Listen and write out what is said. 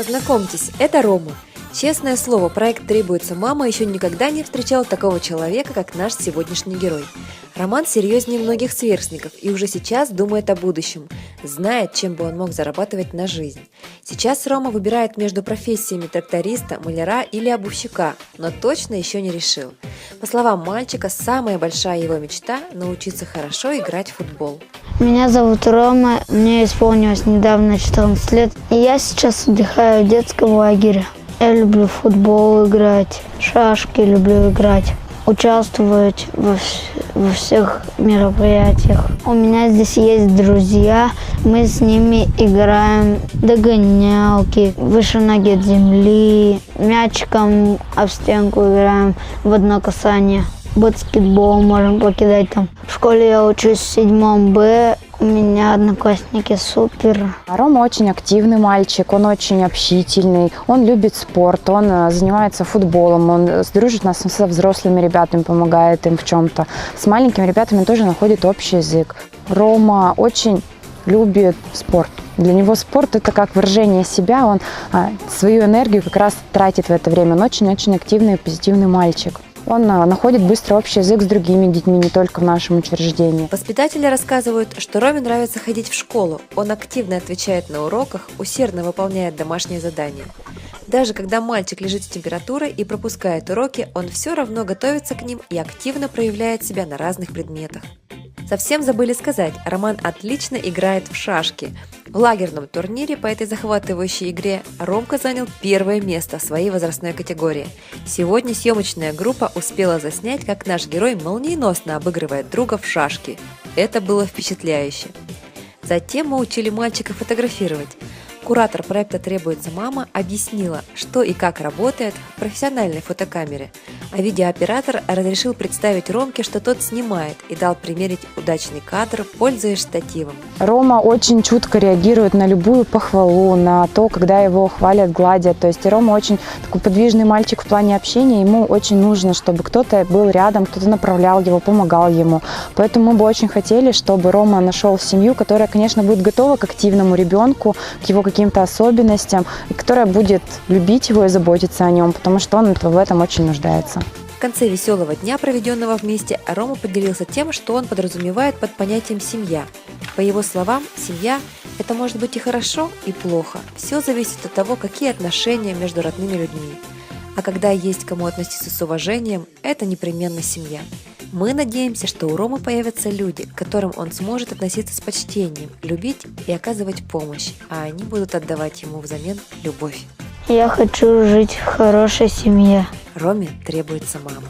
Познакомьтесь, это Рома. Честное слово, проект «Требуется мама» еще никогда не встречал такого человека, как наш сегодняшний герой. Роман серьезнее многих сверстников и уже сейчас думает о будущем, знает, чем бы он мог зарабатывать на жизнь. Сейчас Рома выбирает между профессиями тракториста, маляра или обувщика, но точно еще не решил. По словам мальчика, самая большая его мечта – научиться хорошо играть в футбол. Меня зовут Рома, мне исполнилось недавно 14 лет, и я сейчас отдыхаю в детском лагере. Я люблю в футбол играть, шашки люблю играть, участвовать во всех мероприятиях. У меня здесь есть друзья, мы с ними играем догонялки, выше ноги от земли, мячиком об стенку играем в одно касание. Баскетбол можем покидать там. В школе я учусь в 7 Б, у меня одноклассники супер. Рома очень активный мальчик, он очень общительный, он любит спорт, он занимается футболом, он дружит нас со взрослыми ребятами, помогает им в чем-то. С маленькими ребятами тоже находит общий язык. Рома очень любит спорт. Для него спорт – это как выражение себя, он свою энергию как раз тратит в это время. Он очень-очень активный и позитивный мальчик. Он находит быстро общий язык с другими детьми, не только в нашем учреждении. Воспитатели рассказывают, что Роме нравится ходить в школу. Он активно отвечает на уроках, усердно выполняет домашние задания. Даже когда мальчик лежит с температурой и пропускает уроки, он все равно готовится к ним и активно проявляет себя на разных предметах. Совсем забыли сказать, Роман отлично играет в шашки. В лагерном турнире по этой захватывающей игре Ромка занял первое место в своей возрастной категории. Сегодня съемочная группа успела заснять, как наш герой молниеносно обыгрывает друга в шашки. Это было впечатляюще. Затем мы учили мальчика фотографировать. Куратор проекта «Требуется мама» объяснила, что и как работает в профессиональной фотокамере, а видеооператор разрешил представить Ромке, что тот снимает, и дал примерить удачный кадр, пользуясь штативом. Рома очень чутко реагирует на любую похвалу, на то, когда его хвалят, гладят. То есть Рома очень такой подвижный мальчик в плане общения, ему очень нужно, чтобы кто-то был рядом, кто-то направлял его, помогал ему. Поэтому мы бы очень хотели, чтобы Рома нашел семью, которая, конечно, будет готова к активному ребенку, к его каким-то особенностям, и которая будет любить его и заботиться о нем, потому что он в этом очень нуждается. В конце веселого дня, проведенного вместе, Рома поделился тем, что он подразумевает под понятием «семья». По его словам, семья – это может быть и хорошо, и плохо. Все зависит от того, какие отношения между родными людьми. А когда есть кому относиться с уважением, это непременно семья. Мы надеемся, что у Ромы появятся люди, к которым он сможет относиться с почтением, любить и оказывать помощь, а они будут отдавать ему взамен любовь. Я хочу жить в хорошей семье. Роме требуется мама.